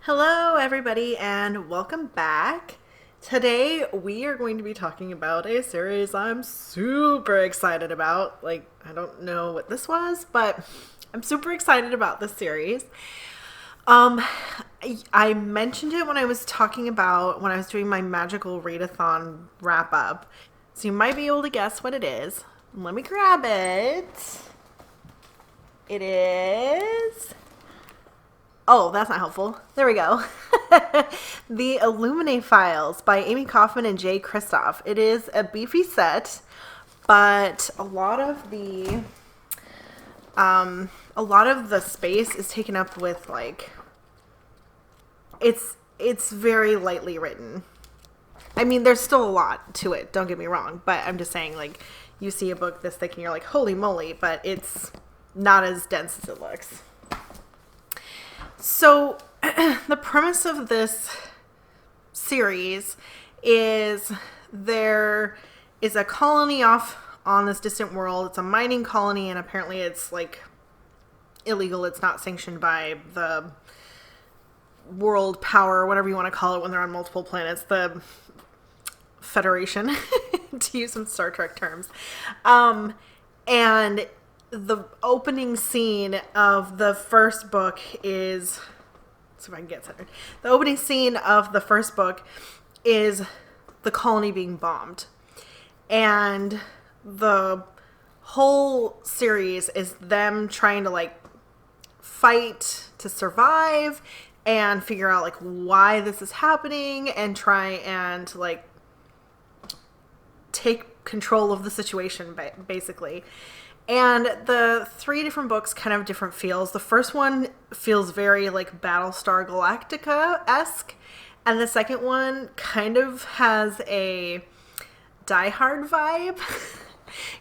Hello, everybody, and welcome back. Today, we are going to be talking about a series I'm super excited about. I don't know what this was, but I'm super excited about this series. Um, I mentioned it when I was when I was doing my magical readathon wrap up. So you might be able to guess what it is. Let me grab it. It is. Oh, that's not helpful. There we go. The Illuminae Files by Amy Kaufman and Jay Kristoff. It is a beefy set, but a lot of the space is taken up with it's very lightly written. I mean, there's still a lot to it, don't get me wrong, but I'm just saying, you see a book this thick and you're like, holy moly, but it's not as dense as it looks. So, the premise of this series is there is a colony off on this distant world. It's a mining colony, and apparently it's illegal. It's not sanctioned by the world power, whatever you want to call it when they're on multiple planets, the Federation, to use some Star Trek terms. And the opening scene of the first book is, so if I can get centered, the opening scene of the first book is the colony being bombed. And the whole series is them trying to fight to survive and figure out why this is happening and try and take control of the situation, basically. And the three different books kind of have different feels. The first one feels very Battlestar Galactica-esque. And the second one kind of has a Die Hard vibe.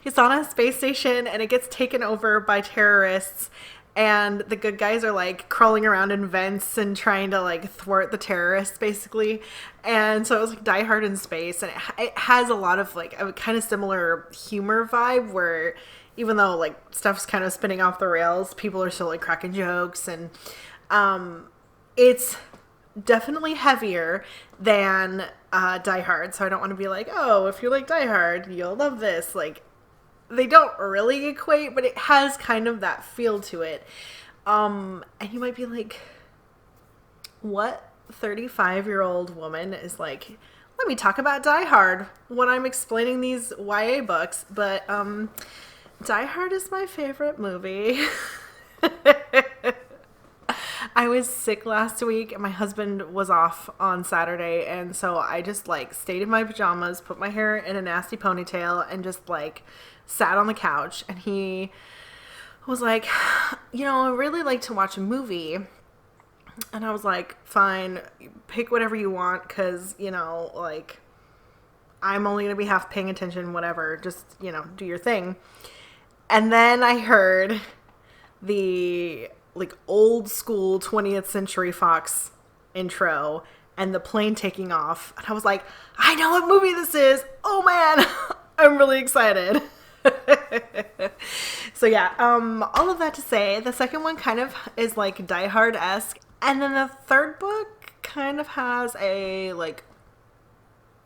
It's on a space station and it gets taken over by terrorists. And the good guys are crawling around in vents and trying to thwart the terrorists, basically. And so it was Die Hard in space. And it has a lot of a kind of similar humor vibe where even though stuff's kind of spinning off the rails, people are still cracking jokes, and it's definitely heavier than Die Hard. So I don't want to be oh, if you like Die Hard, you'll love this. They don't really equate, but it has kind of that feel to it. And you might be what 35-year-old woman is let me talk about Die Hard when I'm explaining these YA books, but Die Hard is my favorite movie. I was sick last week and my husband was off on Saturday, and so I just stayed in my pajamas, put my hair in a nasty ponytail, and just sat on the couch. And he was I really like to watch a movie. And I was fine, pick whatever you want, because I'm only gonna be half paying attention, whatever, just do your thing. And then I heard the old school 20th Century Fox intro and the plane taking off. And I was I know what movie this is. Oh man, I'm really excited. So yeah, all of that to say, the second one kind of is Die Hard-esque. And then the third book kind of has a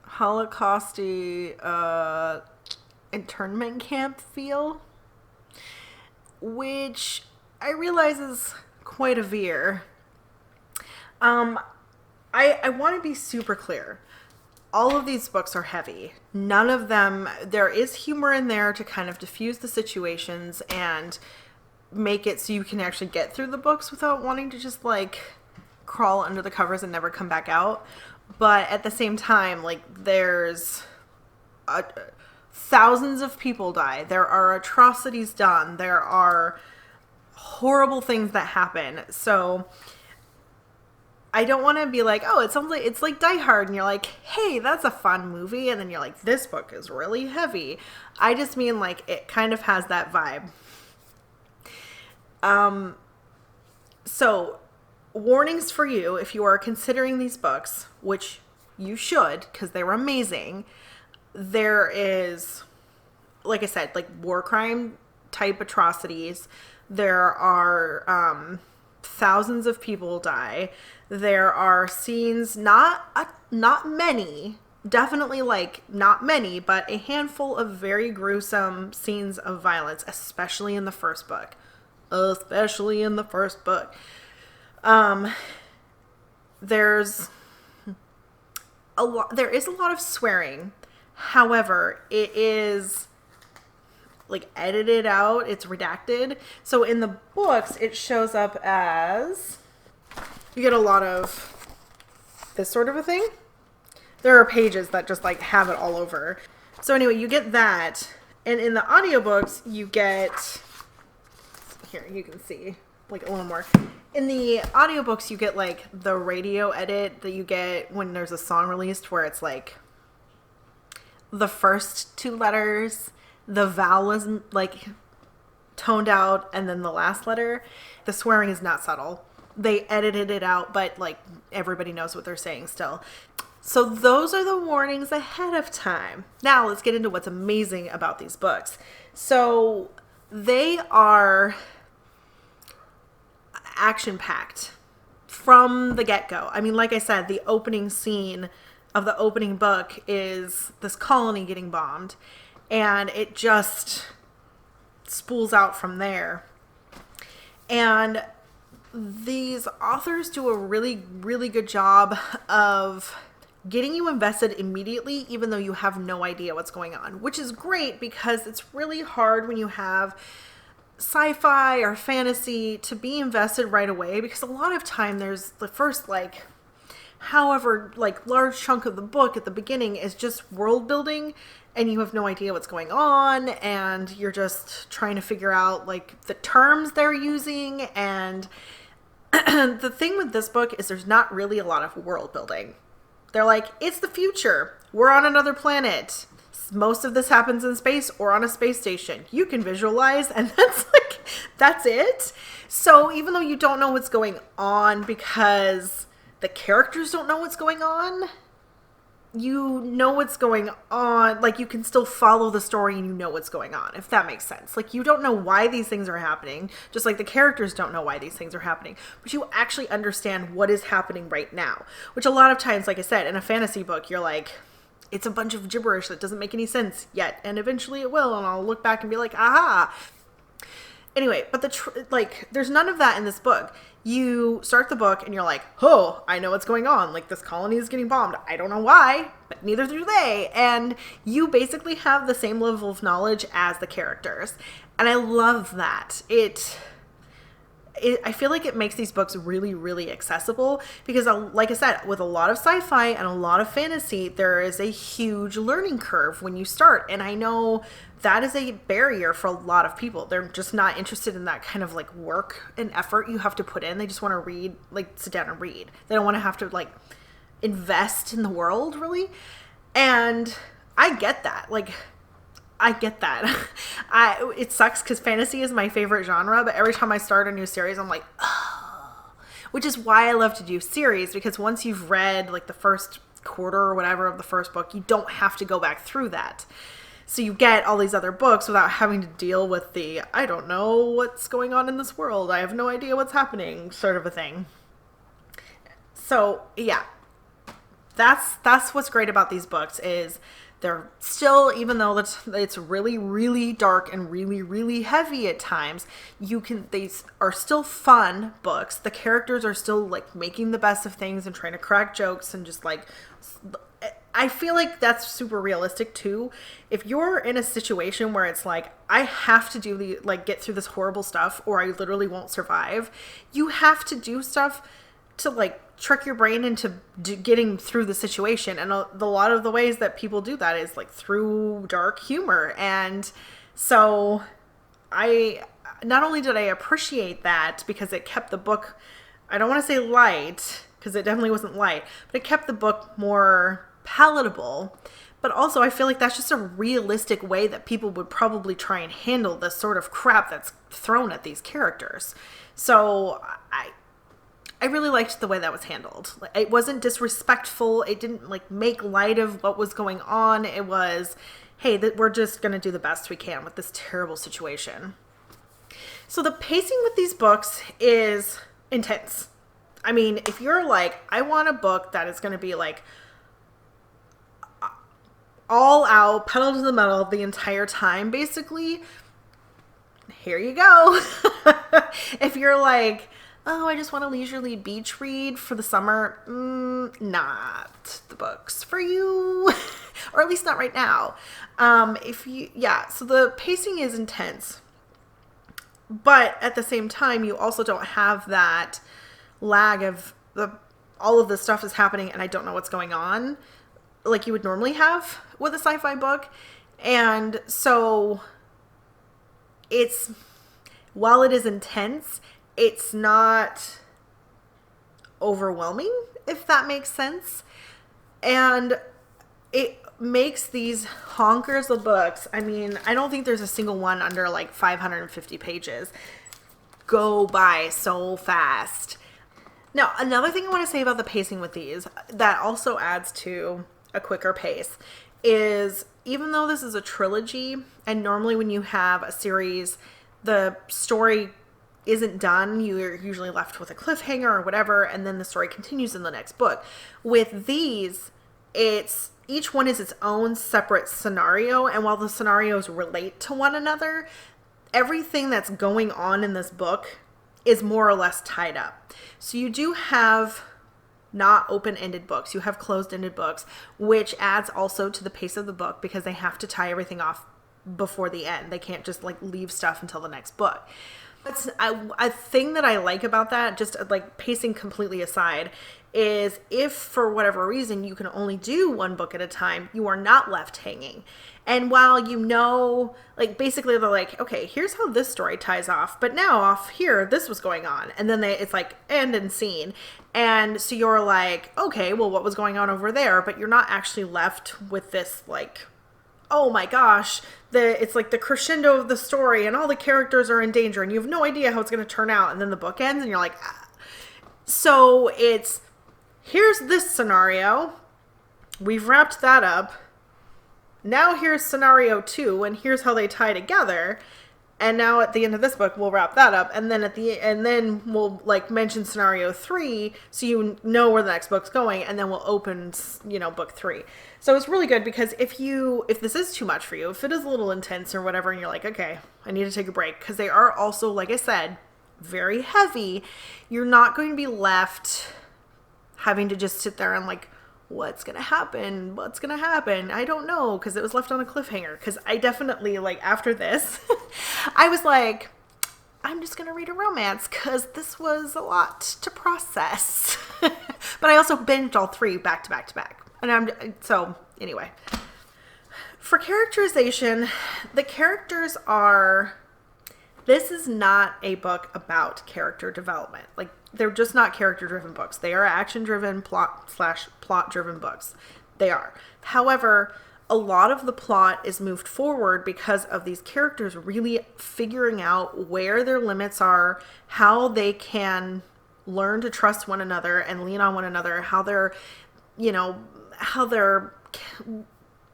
Holocausty internment camp feel, which I realize is quite a veer. I want to be super clear. All of these books are heavy. None of them, there is humor in there to kind of diffuse the situations and make it so you can actually get through the books without wanting to just crawl under the covers and never come back out. But at the same time, there's thousands of people die. There are atrocities done. There are horrible things that happen. So I don't want to be oh, it sounds it's like Die Hard, and you're hey, that's a fun movie, and then you're this book is really heavy. I just mean it kind of has that vibe. So warnings for you if you are considering these books, which you should, because they were amazing. There is, like I said, war crime type atrocities. There are thousands of people die. There are scenes, not many, definitely like not many, but a handful of very gruesome scenes of violence, especially in the first book. Especially in the first book. There is a lot of swearing. However, it is like edited out. It's redacted. So in the books, it shows up as, you get a lot of this sort of a thing. There are pages that just like have it all over. So anyway, you get that. And in the audiobooks, you get, here, you can see like a little more. In the audiobooks, you get like the radio edit that you get when there's a song released where it's like the first two letters, the vowel is like toned out, and then the last letter. The swearing is not subtle. They edited it out, but like everybody knows what they're saying still. So those are the warnings ahead of time. Now let's get into what's amazing about these books. So they are action-packed from the get-go. I mean, like I said, the opening scene of the opening book is this colony getting bombed, and it just spools out from there. And these authors do a really, really good job of getting you invested immediately, even though you have no idea what's going on, which is great because it's really hard when you have sci-fi or fantasy to be invested right away, because a lot of time there's the first like however like large chunk of the book at the beginning is just world building, and you have no idea what's going on, and you're just trying to figure out like the terms they're using. And the thing with this book is there's not really a lot of world building. They're like, it's the future, we're on another planet, most of this happens in space or on a space station, you can visualize, and that's it. So even though you don't know what's going on because the characters don't know what's going on, you know what's going on. Like, you can still follow the story and you know what's going on, if that makes sense. Like, you don't know why these things are happening, just like the characters don't know why these things are happening, but you actually understand what is happening right now, which a lot of times, like I said, in a fantasy book, you're like, it's a bunch of gibberish that doesn't make any sense yet, and eventually it will, and I'll look back and be like, aha. Anyway, but there's none of that in this book. You start the book and you're like, oh, I know what's going on. Like, this colony is getting bombed. I don't know why, but neither do they. And you basically have the same level of knowledge as the characters. And I love that. I feel like it makes these books really, really accessible because, like I said, with a lot of sci-fi and a lot of fantasy, there is a huge learning curve when you start. And I know that is a barrier for a lot of people. They're just not interested in that kind of like work and effort you have to put in. They just want to read, like sit down and read. They don't want to have to like invest in the world, really. And I get that. Like, I get that. It sucks because fantasy is my favorite genre, but every time I start a new series, I'm like, oh. Which is why I love to do series, because once you've read like the first quarter or whatever of the first book, you don't have to go back through that. So you get all these other books without having to deal with the, I don't know what's going on in this world, I have no idea what's happening sort of a thing. So yeah, that's what's great about these books is they're still, even though it's really, really dark and really, really heavy at times, they are still fun books. The characters are still like making the best of things and trying to crack jokes and just like, I feel like that's super realistic too. If you're in a situation where it's like, I have to get through this horrible stuff or I literally won't survive, you have to do stuff to like trick your brain into getting through the situation. And a lot of the ways that people do that is like through dark humor. And so not only did I appreciate that because it kept the book, I don't want to say light, because it definitely wasn't light, but it kept the book more palatable. But also I feel like that's just a realistic way that people would probably try and handle this sort of crap that's thrown at these characters. So I really liked the way that was handled. It wasn't disrespectful. It didn't like make light of what was going on. It was, hey, we're just going to do the best we can with this terrible situation. So the pacing with these books is intense. I mean, if you're like, I want a book that is going to be like all out, pedal to the metal the entire time, basically, here you go. If you're like, oh, I just want a leisurely beach read for the summer, not the books for you. Or at least not right now. So the pacing is intense. But at the same time, you also don't have that lag of all of this stuff is happening and I don't know what's going on like you would normally have with a sci-fi book. And so while it is intense, it's not overwhelming, if that makes sense. And it makes these honkers of books, I mean, I don't think there's a single one under like 550 pages, go by so fast. Now, another thing I want to say about the pacing with these that also adds to a quicker pace is, even though this is a trilogy, and normally when you have a series, the story isn't done, you're usually left with a cliffhanger or whatever, and then the story continues in the next book. With these, each one is its own separate scenario, and while the scenarios relate to one another, everything that's going on in this book is more or less tied up. So you do have not open-ended books, you have closed-ended books, which adds also to the pace of the book because they have to tie everything off before the end. They can't just like leave stuff until the next book. That's a thing that I like about that, just like pacing completely aside, is if for whatever reason you can only do one book at a time, you are not left hanging. And while you know, like basically they're like, okay, here's how this story ties off, but now off here, this was going on. And then it's like end and scene. And so you're like, okay, well, what was going on over there? But you're not actually left with this like, oh my gosh, it's like the crescendo of the story and all the characters are in danger and you have no idea how it's going to turn out. And then the book ends and you're like, ah. So here's this scenario. We've wrapped that up. Now here's scenario 2 and here's how they tie together. And now at the end of this book, we'll wrap that up. And then we'll like mention scenario 3 so you know where the next book's going. And then we'll open, book 3. So it's really good because if this is too much for you, if it is a little intense or whatever, and you're like, okay, I need to take a break, because they are also, like I said, very heavy, you're not going to be left having to just sit there and like, what's going to happen? What's going to happen? I don't know, because it was left on a cliffhanger. Because I definitely, like, after this, I was like, I'm just going to read a romance because this was a lot to process. But I also binged all 3 back to back to back. And so anyway, for characterization, the characters this is not a book about character development. Like, they're just not character-driven books. They are action-driven, plot-driven books. They are. However, a lot of the plot is moved forward because of these characters really figuring out where their limits are, how they can learn to trust one another and lean on one another, how their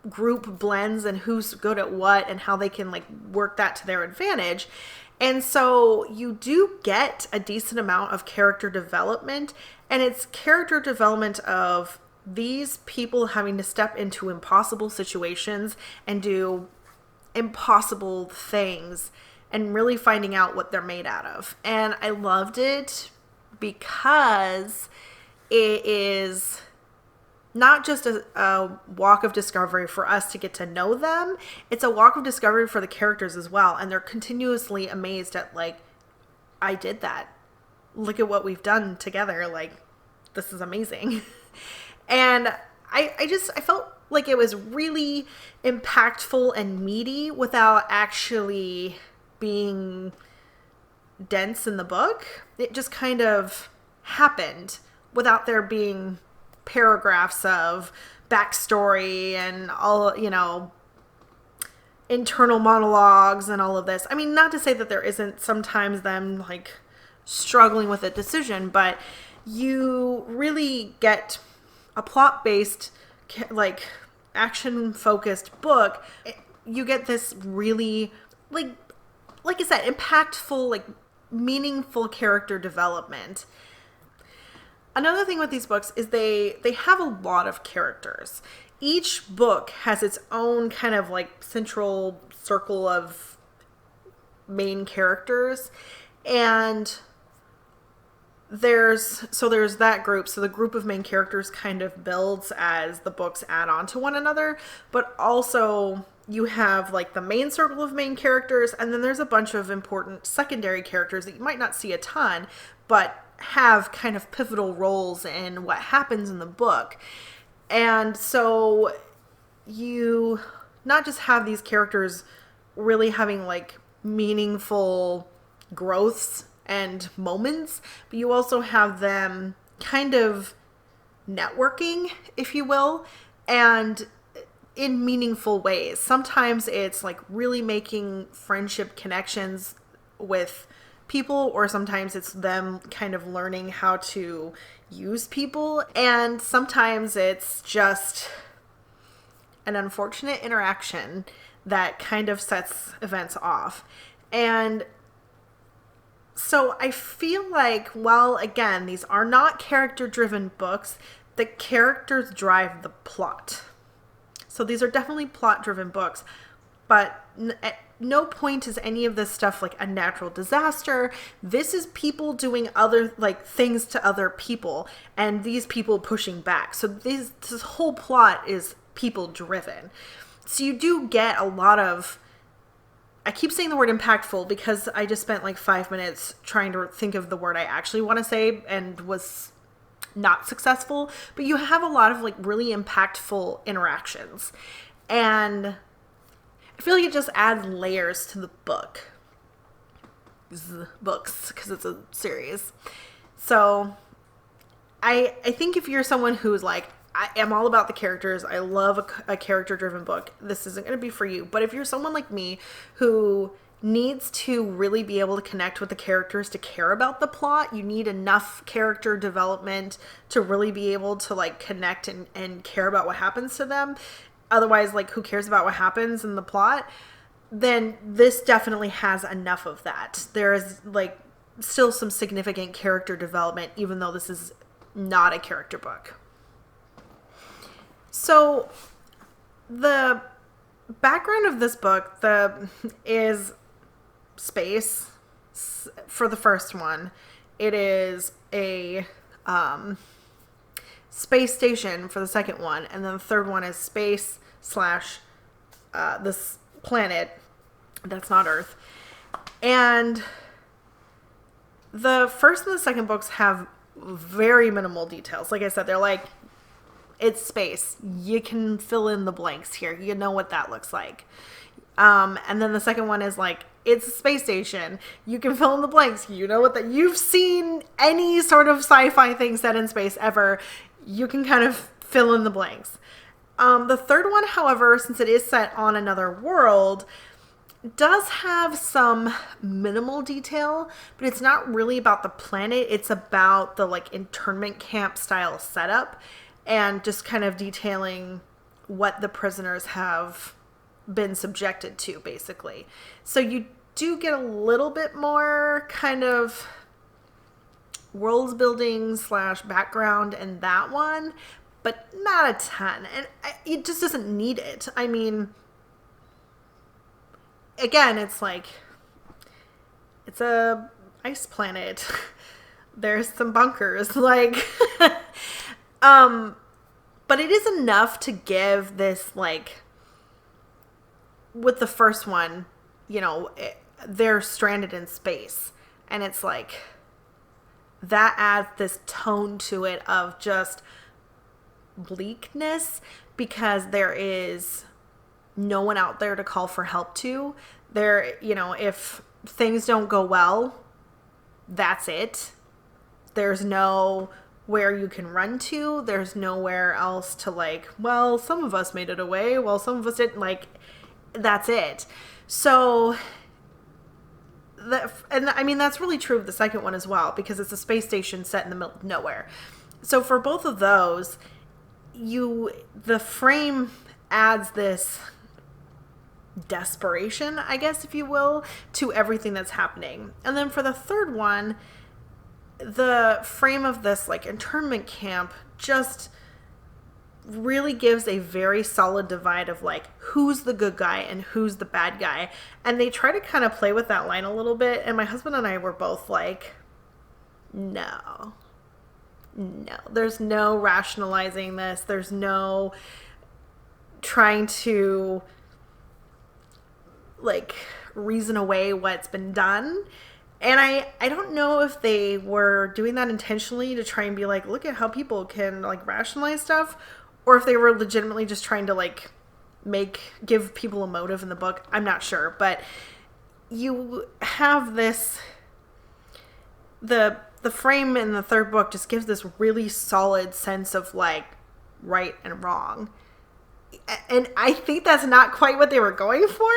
group blends and who's good at what and how they can like work that to their advantage. And so you do get a decent amount of character development, and it's character development of these people having to step into impossible situations and do impossible things and really finding out what they're made out of. And I loved it because it is not just a walk of discovery for us to get to know them. It's a walk of discovery for the characters as well. And they're continuously amazed at like, I did that. Look at what we've done together. Like, this is amazing. And I felt like it was really impactful and meaty without actually being dense in the book. It just kind of happened without there being paragraphs of backstory and all, internal monologues and all of this. I mean, not to say that there isn't sometimes them like struggling with a decision, but you really get a plot-based, like action-focused book. You get this really, like I said, impactful, like meaningful character development. Another thing with these books is they have a lot of characters. Each book has its own kind of like central circle of main characters, and there's that group. So the group of main characters kind of builds as the books add on to one another, but also you have like the main circle of main characters, and then there's a bunch of important secondary characters that you might not see a ton, but have kind of pivotal roles in what happens in the book. And so you not just have these characters really having like meaningful growths and moments, but you also have them kind of networking, if you will, and in meaningful ways. Sometimes it's like really making friendship connections with people, or sometimes it's them kind of learning how to use people, and sometimes it's just an unfortunate interaction that kind of sets events off. And so I feel like, well, again, these are not character-driven books. The characters drive the plot. So these are definitely plot-driven books, but at no point is any of this stuff like a natural disaster. This is people doing other like things to other people, and these people pushing back. So this whole plot is people-driven. So you do get a lot of, I keep saying the word impactful because I just spent like 5 minutes trying to think of the word I actually want to say and was not successful. But you have a lot of like really impactful interactions. And I feel like it just adds layers to the book. Books, because it's a series. So I think if you're someone who's like, I am all about the characters, I love a character-driven book, this isn't going to be for you. But if you're someone like me who needs to really be able to connect with the characters to care about the plot, you need enough character development to really be able to like connect and care about what happens to them. Otherwise, like, who cares about what happens in the plot? Then this definitely has enough of that. There is like still some significant character development, even though this is not a character book. So the background of this book is space for the first one. It is a space station for the second one, and then the third one is space / this planet that's not Earth. And the first and the second books have very minimal details. Like I said, they're like, it's space. You can fill in the blanks here. You know what that looks like. And then the second one is like, it's a space station. You can fill in the blanks. You know what that, you've seen any sort of sci-fi thing set in space ever. You can kind of fill in the blanks. The third one, however, since it is set on another world, does have some minimal detail, but it's not really about the planet. It's about the like internment camp style setup and just kind of detailing what the prisoners have been subjected to, basically. So you do get a little bit more kind of world building / background in that one, but not a ton. And it just doesn't need it. I mean, again, it's like, it's a ice planet. There's some bunkers, like, but it is enough to give this, like, with the first one, you know, they're stranded in space, and it's like, that adds this tone to it of just bleakness, because there is no one out there to call for help to. There, you know, if things don't go well, that's it. There's no where you can run to. There's nowhere else to like, well, some of us made it away. Well, some of us didn't. Like, that's it. So, and I mean, that's really true of the second one as well, because it's a space station set in the middle of nowhere. So for both of those, the frame adds this desperation, I guess, if you will, to everything that's happening. And then for the third one, the frame of this like internment camp just really gives a very solid divide of like who's the good guy and who's the bad guy. And they try to kind of play with that line a little bit. And my husband and I were both like, no, there's no rationalizing this. There's no trying to like reason away what's been done. And I don't know if they were doing that intentionally to try and be like, look at how people can like rationalize stuff, or if they were legitimately just trying to like give people a motive in the book. I'm not sure, but you have this, the frame in the third book just gives this really solid sense of like right and wrong. And I think that's not quite what they were going for.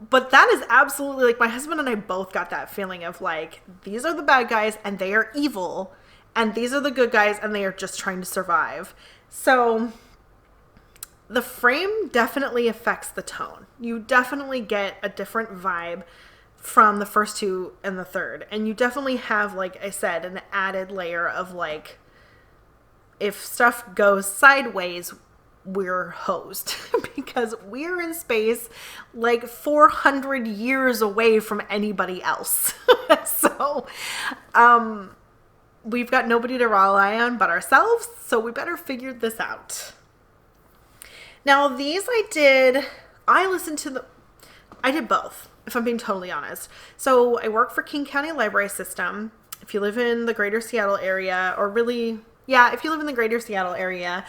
But that is absolutely, like, my husband and I both got that feeling of like, these are the bad guys and they are evil, and these are the good guys and they are just trying to survive. So the frame definitely affects the tone. You definitely get a different vibe from the first two and the third. And you definitely have, like I said, an added layer of like, if stuff goes sideways, we're hosed because we're in space like 400 years away from anybody else. So we've got nobody to rely on but ourselves, so we better figure this out. Now these I did both, if I'm being totally honest. So I work for King County Library System. If you live in the greater Seattle area, or really, yeah, if you live in the greater Seattle area,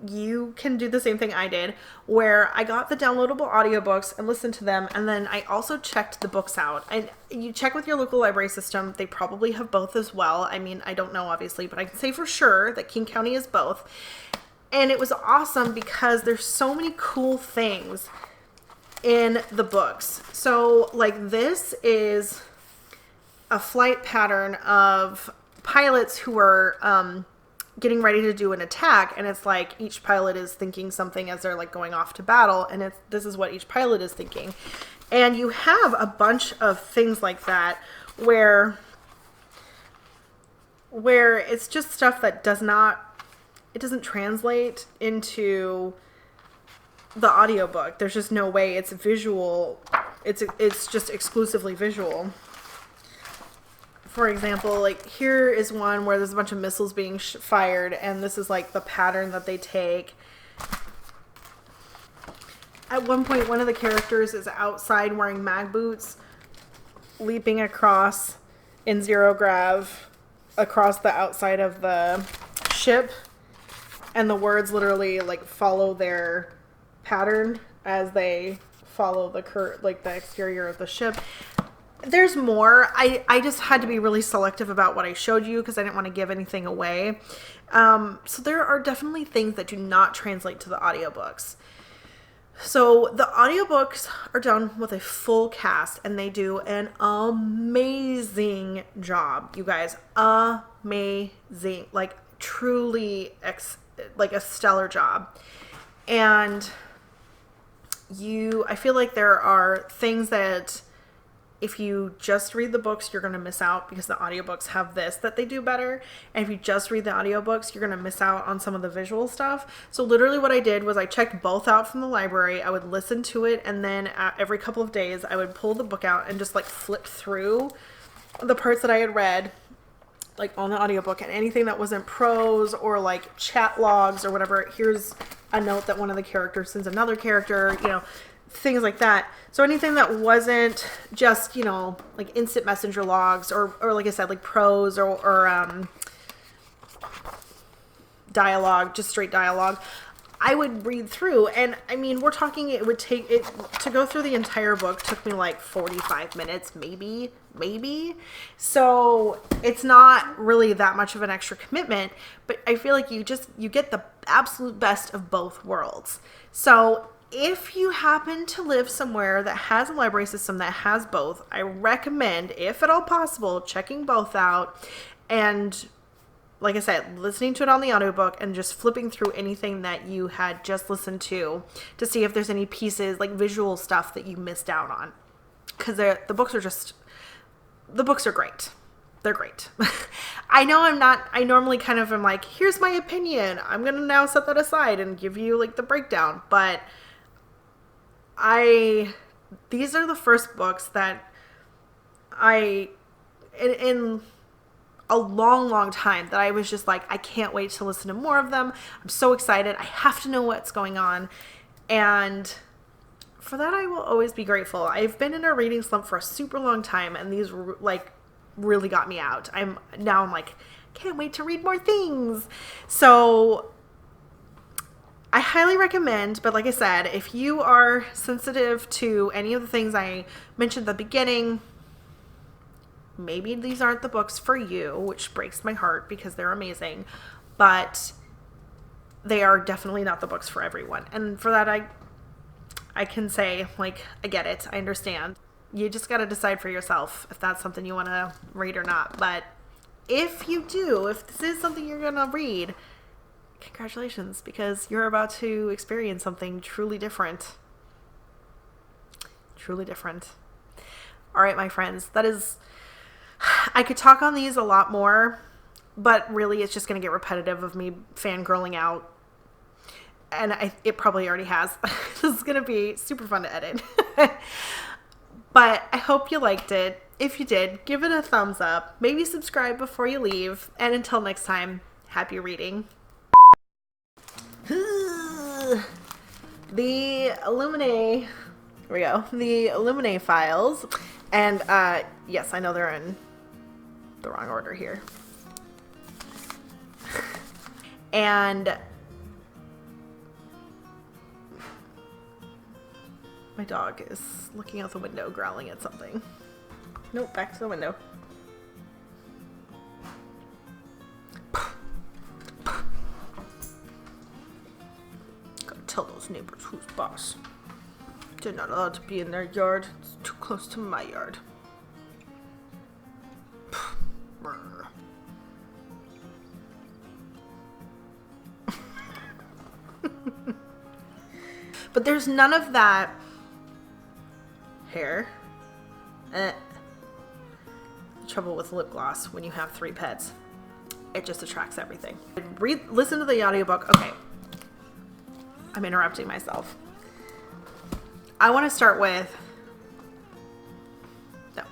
you can do the same thing I did, where I got the downloadable audiobooks and listened to them, and then I also checked the books out. And you check with your local library system. They probably have both as well. I mean, I don't know, obviously, but I can say for sure that King County is both. And it was awesome because there's so many cool things in the books. So, like, this is a flight pattern of pilots who are getting ready to do an attack, and it's like each pilot is thinking something as they're like going off to battle, and this is what each pilot is thinking. And you have a bunch of things like that where it's just stuff that doesn't translate into the audiobook. There's just no way. It's visual. It's just exclusively visual. For example, like here is one where there's a bunch of missiles being fired, and this is like the pattern that they take. At one point, one of the characters is outside wearing mag boots, leaping across in zero grav across the outside of the ship, and the words literally like follow their pattern as they follow the exterior of the ship. There's more. I just had to be really selective about what I showed you because I didn't want to give anything away. So there are definitely things that do not translate to the audiobooks. So the audiobooks are done with a full cast, and they do an amazing job, you guys. Amazing. Like, truly like a stellar job. And I feel like there are things that if you just read the books, you're going to miss out because the audiobooks have this that they do better. And if you just read the audiobooks, you're going to miss out on some of the visual stuff. So literally what I did was I checked both out from the library. I would listen to it, and then every couple of days I would pull the book out and just like flip through the parts that I had read like on the audiobook, and anything that wasn't prose or like chat logs or whatever. Here's a note that one of the characters sends another character, things like that. So anything that wasn't just, like instant messenger logs or like I said, like prose or dialogue, just straight dialogue, I would read through. And I mean, we're talking, it would take it to go through the entire book took me like 45 minutes, maybe. So it's not really that much of an extra commitment, but I feel like you get the absolute best of both worlds. So if you happen to live somewhere that has a library system that has both, I recommend, if at all possible, checking both out and like I said, listening to it on the audiobook and just flipping through anything that you had just listened to see if there's any pieces, like visual stuff that you missed out on. Because the books are great. They're great. I know I normally kind of am like, here's my opinion. I'm going to now set that aside and give you like the breakdown. But these are the first books that in a long time that I was just like, I can't wait to listen to more of them. I'm so excited. I have to know what's going on. And for that, I will always be grateful. I've been in a reading slump for a super long time, and these like really got me out. I'm like, can't wait to read more things. So I highly recommend, but like I said, if you are sensitive to any of the things I mentioned at the beginning, maybe these aren't the books for you, which breaks my heart because they're amazing, but they are definitely not the books for everyone. And for that, I can say, like, I get it. I understand. You just got to decide for yourself if that's something you want to read or not. But if you do, if this is something you're going to read, congratulations, because you're about to experience something truly different. Truly different. All right, my friends, I could talk on these a lot more, but really it's just going to get repetitive of me fangirling out. And it probably already has. This is going to be super fun to edit. But I hope you liked it. If you did, give it a thumbs up. Maybe subscribe before you leave. And until next time, happy reading. The Illuminae, here we go. The Illuminae Files. And yes, I know they're in the wrong order here. And my dog is looking out the window, growling at something. Nope, back to the window. Gotta tell those neighbors who's boss. They're not allowed to be in their yard. It's too close to my yard. But there's none of that hair. Trouble with lip gloss when you have 3 pets. It just attracts everything. Listen to the audiobook. Okay. I'm interrupting myself. I want to start with... No.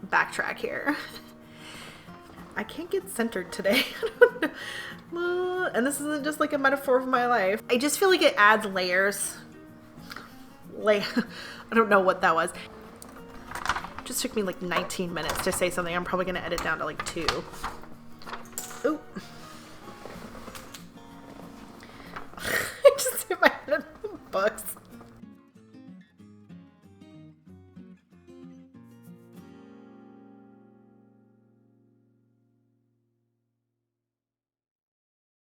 Backtrack here. I can't get centered today. And this isn't just like a metaphor of my life. I just feel like it adds layers. I don't know what that was. It just took me like 19 minutes to say something. I'm probably going to edit down to like 2. Ooh. I just hit my head on the books.